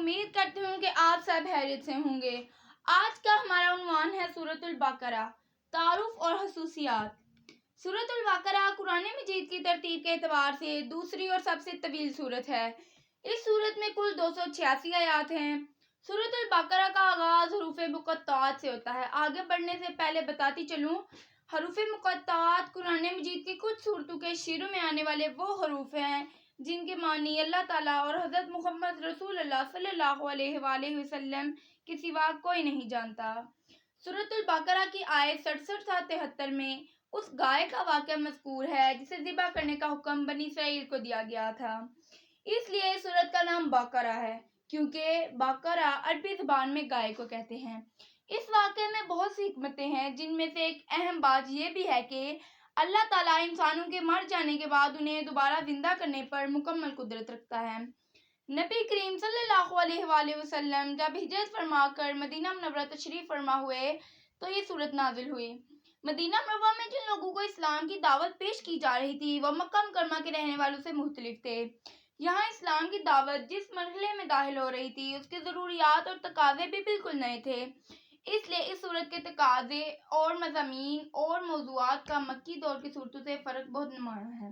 امید کرتی ہوں کہ آپ سب خیریت سے ہوں گے۔ آج کا ہمارا عنوان ہے سورۃ البقرہ، تعارف اور خصوصیات۔ سورۃ البقرہ قرآن مجید کی ترتیب کے اعتبار سے دوسری اور سب سے طویل سورت ہے۔ اس سورت میں کل 286 آیات ہیں۔ سورۃ البقرہ کا آغاز حروف مقطعات سے ہوتا ہے۔ آگے بڑھنے سے پہلے بتاتی چلوں، حروف مقطعات قرآن مجید کی کچھ سورتوں کے شروع میں آنے والے وہ حروف ہیں جن کے معنی اللہ تعالیٰ اور حضرت محمد رسول اللہ صلی اللہ علیہ وآلہ وسلم کے سوا کوئی نہیں جانتا۔ سورۃ البقرہ کی آیت 67 تا 73 میں اس گائے کا واقعہ مذکور ہے جسے ذبح کرنے کا حکم بنی اسرائیل کو دیا گیا تھا۔ اس لیے اس سورت کا نام بقرہ ہے، کیونکہ بقرہ عربی زبان میں گائے کو کہتے ہیں۔ اس واقعے میں بہت سی حکمتیں ہیں، جن میں سے ایک اہم بات یہ بھی ہے کہ اللہ تعالیٰ انسانوں کے مر جانے کے بعد انہیں دوبارہ زندہ کرنے پر مکمل قدرت رکھتا ہے۔ نبی کریم صلی اللہ علیہ وآلہ وسلم جب ہجرت فرما کر مدینہ منورہ تشریف فرما ہوئے تو یہ سورت نازل ہوئی۔ مدینہ منورہ میں جن لوگوں کو اسلام کی دعوت پیش کی جا رہی تھی وہ مکہ مکرمہ کے رہنے والوں سے مختلف تھے۔ یہاں اسلام کی دعوت جس مرحلے میں داخل ہو رہی تھی اس کے ضروریات اور تقاضے بھی بالکل نئے تھے۔ اس لیے اس سورت کے تقاضے اور مضامین اور موضوعات کا مکی دور کی سورتوں سے فرق بہت نمایاں ہے۔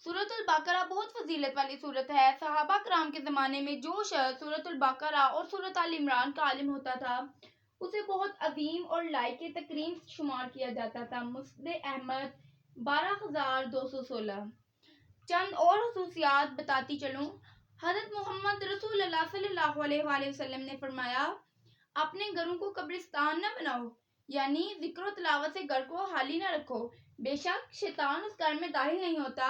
سورۃ البقرہ بہت فضیلت والی سورت ہے۔ صحابہ کرام کے زمانے میں جو شخص سورۃ البقرہ اور سورۃ آل عمران کا عالم ہوتا تھا اسے بہت عظیم اور لائق تکریم شمار کیا جاتا تھا۔ مسند احمد 12216۔ چند اور خصوصیات بتاتی چلوں، حضرت محمد رسول اللہ صلی اللہ علیہ وآلہ وسلم نے فرمایا، اپنے گھروں کو قبرستان نہ بناؤ، یعنی ذکر و تلاوت سے گھر کو خالی نہ رکھو۔ بے شک شیطان اس گھر میں داخل نہیں ہوتا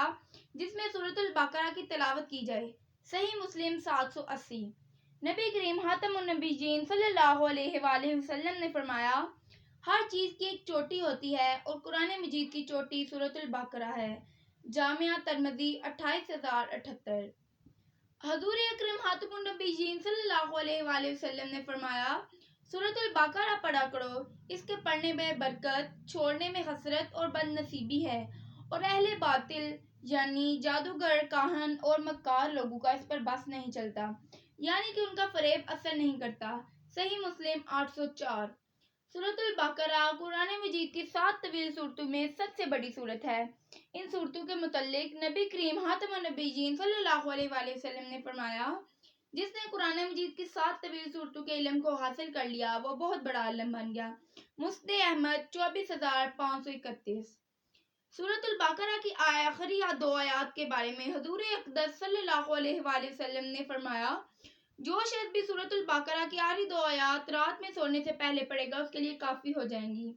جس میں سورۃ البقرہ کی تلاوت کی جائے۔ صحیح مسلم 780۔ نبی کریم خاتم النبیین صلی اللہ علیہ وآلہ وسلم نے فرمایا، ہر چیز کی ایک چوٹی ہوتی ہے اور قرآن مجید کی چوٹی سورۃ البقرہ ہے۔ جامعہ ترمذی 28078۔ حضور اکرم خاتم النبیین صلی اللہ علیہ وآلہ وسلم نے فرمایا، سورۃ البقرہ پڑھا کرو، اس کے پڑھنے میں برکت، چھوڑنے میں حسرت اور بد نصیبی ہے، اور اہل باطل یعنی جادوگر، کاہن اور مکار لوگوں کا اس پر بس نہیں چلتا، یعنی کہ ان کا فریب اثر نہیں کرتا۔ صحیح مسلم 804۔ سورۃ البقرہ قرآن مجید کی 7 طویل سورتوں میں سب سے بڑی سورت ہے۔ ان سورتوں کے متعلق نبی کریم خاتم النبیین صلی اللہ علیہ وآلہ وسلم نے فرمایا، جس نے قرآن مجید کی 7 طویل سورتوں کے علم کو حاصل کر لیا وہ بہت بڑا عالم بن گیا۔ مسند احمد 24531۔ سورۃ البقرہ کی آخری 2 آیات کے بارے میں حضور اقدس صلی اللہ علیہ وآلہ وسلم نے فرمایا، جو شخص بھی سورۃ البقرہ کی آخری 2 آیات رات میں سونے سے پہلے پڑھے گا اس کے لیے کافی ہو جائیں گی۔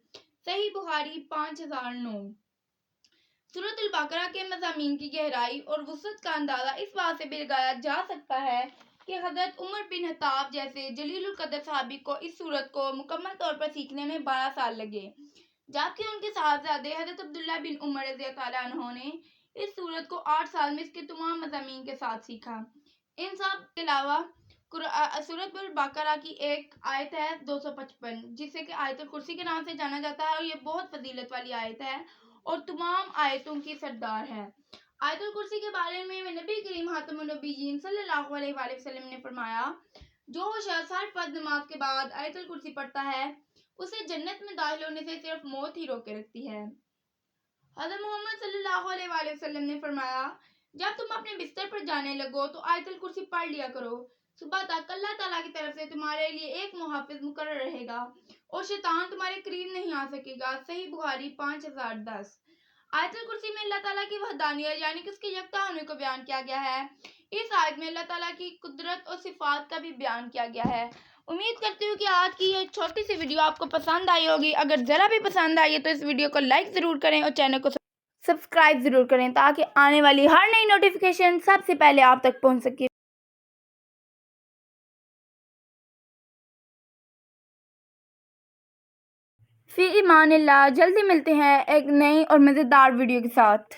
صحیح بخاری 5009۔ سورۃ البقرہ کے مضامین کی گہرائی اور وسعت کا اندازہ اس بات سے بھی لگایا جا سکتا ہے کہ حضرت عمر بن خطاب جیسے جلیل القدر صحابی کو اس سورت کو مکمل طور پر سیکھنے میں 12 سال لگے، جبکہ ان کے صاحبزادے حضرت عبداللہ بن عمر رضی اللہ عنہ نے اس سورت کو 8 سال میں اس کے تمام مضامین کے ساتھ سیکھا۔ ان سب کے علاوہ سورۃ البقرہ کی ایک آیت ہے 255 جسے کہ آیت الکرسی کے نام سے جانا جاتا ہے، اور یہ بہت فضیلت والی آیت ہے اور تمام آیتوں کی سردار ہے۔ آیت الکرسی کے بارے میں نبی کریم خاتم النبیین صلی اللہ علیہ وآلہ وسلم نے فرمایا، جو شخص ہر فرض نماز کے بعد آیت الکرسی پڑھتا ہے اسے جنت میں داخل ہونے سے صرف موت ہی روکے رکھتی ہے۔ حضرت محمد صلی اللہ علیہ وآلہ وسلم نے فرمایا، جب تم اپنے بستر پر جانے لگو تو آیت الکرسی پڑھ لیا کرو، صبح تک اللہ تعالیٰ کی طرف سے تمہارے لیے ایک محافظ مقرر رہے گا اور شیطان تمہارے قریب نہیں آ سکے گا۔ صحیح بخاری 5010۔ آیت الکرسی میں اللہ تعالیٰ کی وحدانیت یعنی کہ اس کے یکتا ہونے کو بیان کیا گیا ہے۔ اس آیت میں اللہ تعالیٰ کی قدرت اور صفات کا بھی بیان کیا گیا ہے۔ امید کرتی ہوں کہ آج کی یہ چھوٹی سی ویڈیو آپ کو پسند آئی ہوگی۔ اگر ذرا بھی پسند آئی ہے تو اس ویڈیو کو لائک ضرور کریں اور چینل کو سبسکرائب ضرور کریں تاکہ آنے والی ہر نئی نوٹیفیکیشن سب سے پہلے آپ تک پہنچ سکے۔ فی امان اللہ، جلدی ملتے ہیں ایک نئی اور مزیدار ویڈیو کے ساتھ۔